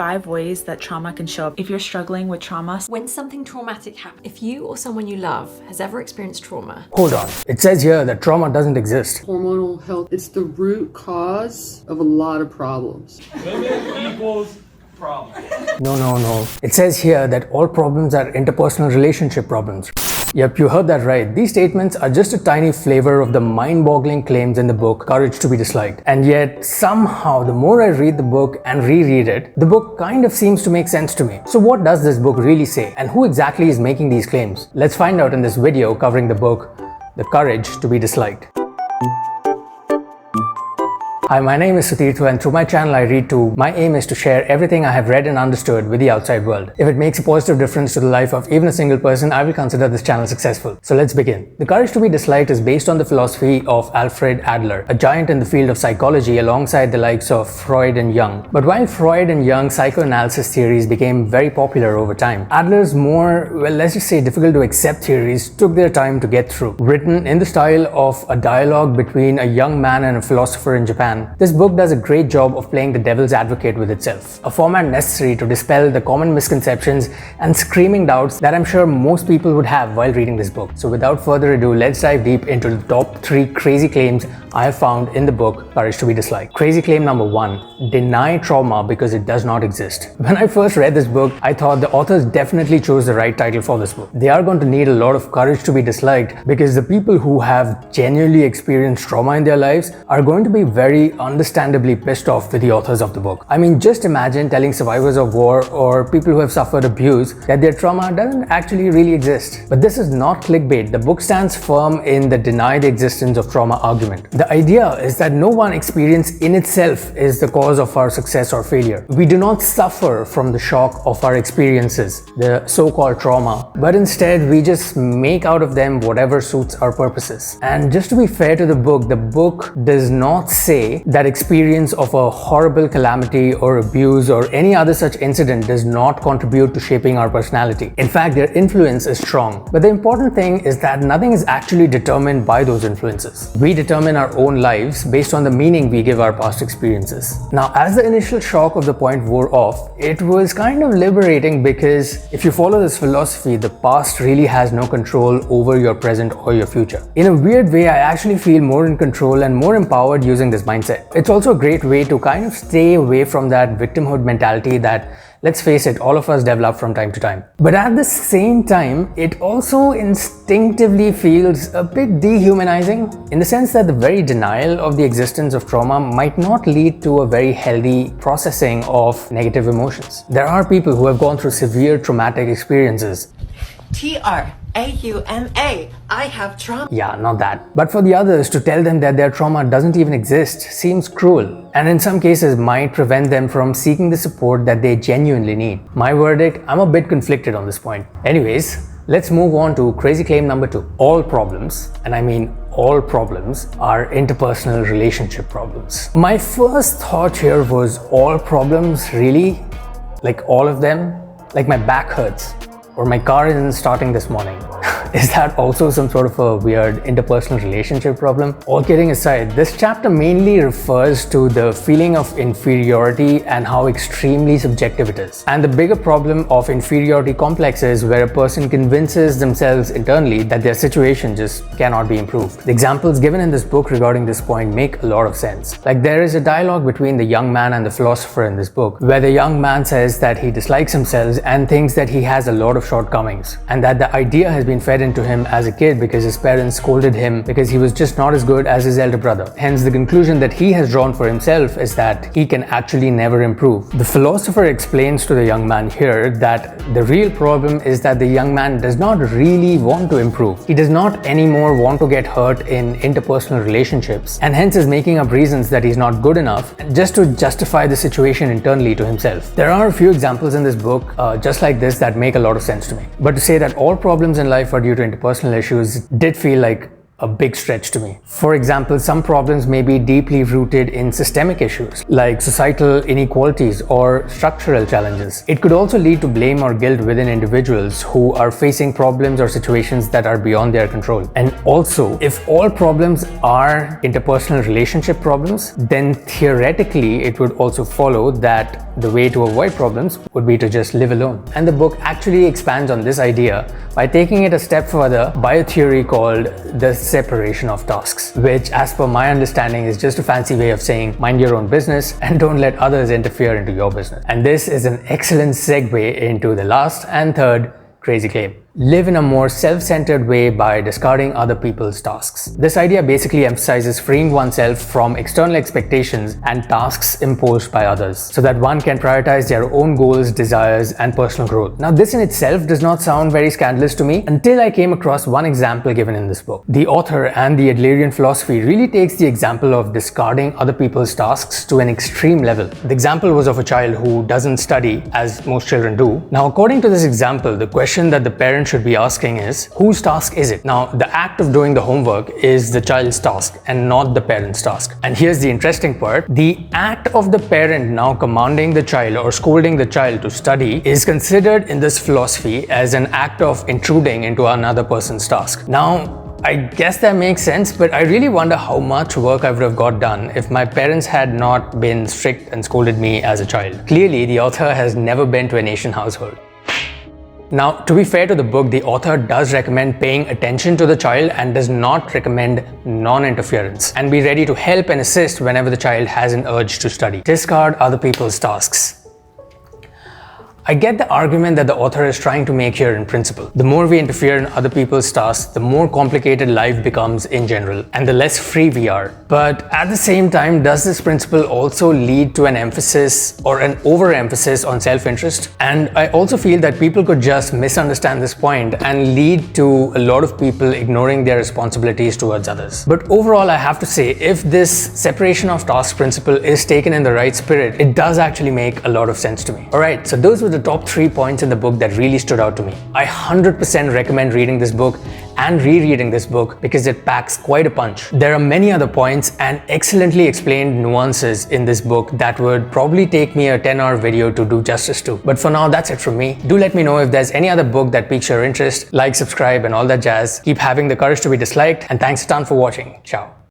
5 ways that trauma can show up if you're struggling with trauma. When something traumatic happens, if you or someone you love has ever experienced trauma. Hold on. It says here that trauma doesn't exist. Hormonal health, it's the root cause of a lot of problems. Women equals problem. No. It says here that all problems are interpersonal relationship problems. Yep, you heard that right. These statements are just a tiny flavor of the mind-boggling claims in the book Courage to be Disliked. And yet, somehow, the more I read the book and reread it, the book kind of seems to make sense to me. So what does this book really say? And who exactly is making these claims? Let's find out in this video covering the book, The Courage to be Disliked. Hi, my name is Sutirthu and through my channel I read too. My aim is to share everything I have read and understood with the outside world. If it makes a positive difference to the life of even a single person, I will consider this channel successful. So let's begin. The Courage to be Disliked is based on the philosophy of Alfred Adler, a giant in the field of psychology alongside the likes of Freud and Jung. But while Freud and Jung's psychoanalysis theories became very popular over time, Adler's more, well, let's just say difficult to accept theories took their time to get through. Written in the style of a dialogue between a young man and a philosopher in Japan, this book does a great job of playing the devil's advocate with itself, a format necessary to dispel the common misconceptions and screaming doubts that I'm sure most people would have while reading this book. So without further ado, let's dive deep into the top 3 crazy claims I have found in the book Courage to be Disliked. Crazy claim number 1, deny trauma because it does not exist. When I first read this book, I thought the authors definitely chose the right title for this book. They are going to need a lot of courage to be disliked because the people who have genuinely experienced trauma in their lives are going to be very understandably pissed off with the authors of the book. I mean, just imagine telling survivors of war or people who have suffered abuse that their trauma doesn't actually really exist. But this is not clickbait. The book stands firm in the deny the existence of trauma argument. The idea is that no one experience in itself is the cause of our success or failure. We do not suffer from the shock of our experiences, the so-called trauma, but instead we just make out of them whatever suits our purposes. And just to be fair to the book does not say that experience of a horrible calamity or abuse or any other such incident does not contribute to shaping our personality. In fact, their influence is strong. But the important thing is that nothing is actually determined by those influences. We determine our own lives based on the meaning we give our past experiences. Now, as the initial shock of the point wore off, it was kind of liberating because if you follow this philosophy, the past really has no control over your present or your future. In a weird way, I actually feel more in control and more empowered using this mindset. It's also a great way to kind of stay away from that victimhood mentality that, let's face it, all of us develop from time to time. But at the same time, it also instinctively feels a bit dehumanizing in the sense that the very denial of the existence of trauma might not lead to a very healthy processing of negative emotions. There are people who have gone through severe traumatic experiences. Trauma. I have trauma. Yeah, not that. But for the others, to tell them that their trauma doesn't even exist seems cruel, and in some cases might prevent them from seeking the support that they genuinely need. My verdict, I'm a bit conflicted on this point. Anyways, let's move on to crazy claim number 2. All problems, and I mean all problems, are interpersonal relationship problems. My first thought here was all problems, really? Like all of them? Like my back hurts, or my car isn't starting this morning. Is that also some sort of a weird interpersonal relationship problem? All kidding aside, this chapter mainly refers to the feeling of inferiority and how extremely subjective it is. And the bigger problem of inferiority complex is where a person convinces themselves internally that their situation just cannot be improved. The examples given in this book regarding this point make a lot of sense. Like there is a dialogue between the young man and the philosopher in this book, where the young man says that he dislikes himself and thinks that he has a lot of shortcomings, and that the idea has been fed into him as a kid because his parents scolded him because he was just not as good as his elder brother. Hence, the conclusion that he has drawn for himself is that he can actually never improve. The philosopher explains to the young man here that the real problem is that the young man does not really want to improve. He does not anymore want to get hurt in interpersonal relationships, and hence is making up reasons that he's not good enough just to justify the situation internally to himself. There are a few examples in this book just like this that make a lot of sense to me. But to say that all problems in life are due to interpersonal issues did feel like a big stretch to me. For example, some problems may be deeply rooted in systemic issues like societal inequalities or structural challenges. It could also lead to blame or guilt within individuals who are facing problems or situations that are beyond their control. And also, if all problems are interpersonal relationship problems, then theoretically it would also follow that the way to avoid problems would be to just live alone. And the book actually expands on this idea by taking it a step further by a theory called the separation of tasks, which as per my understanding is just a fancy way of saying mind your own business and don't let others interfere into your business. And this is an excellent segue into the last and third crazy claim. Live in a more self-centered way by discarding other people's tasks. This idea basically emphasizes freeing oneself from external expectations and tasks imposed by others so that one can prioritize their own goals, desires, and personal growth. Now, this in itself does not sound very scandalous to me until I came across one example given in this book. The author and the Adlerian philosophy really takes the example of discarding other people's tasks to an extreme level. The example was of a child who doesn't study, as most children do. Now, according to this example, the question that the parent should be asking is, whose task is it? Now, the act of doing the homework is the child's task and not the parent's task. And here's the interesting part. The act of the parent now commanding the child or scolding the child to study is considered in this philosophy as an act of intruding into another person's task. Now, I guess that makes sense, but I really wonder how much work I would have got done if my parents had not been strict and scolded me as a child. Clearly, the author has never been to an Asian household. Now, to be fair to the book, the author does recommend paying attention to the child and does not recommend non-interference, and be ready to help and assist whenever the child has an urge to study. Discard other people's tasks. I get the argument that the author is trying to make here in principle. The more we interfere in other people's tasks, the more complicated life becomes in general, and the less free we are. But at the same time, does this principle also lead to an emphasis or an overemphasis on self-interest? And I also feel that people could just misunderstand this point and lead to a lot of people ignoring their responsibilities towards others. But overall, I have to say, if this separation of tasks principle is taken in the right spirit, it does actually make a lot of sense to me. Alright, so those were the top 3 points in the book that really stood out to me. I 100% recommend reading this book and rereading this book because it packs quite a punch. There are many other points and excellently explained nuances in this book that would probably take me a 10-hour video to do justice to. But for now, that's it from me. Do let me know if there's any other book that piques your interest. Like, subscribe, and all that jazz. Keep having the courage to be disliked, and thanks a ton for watching. Ciao.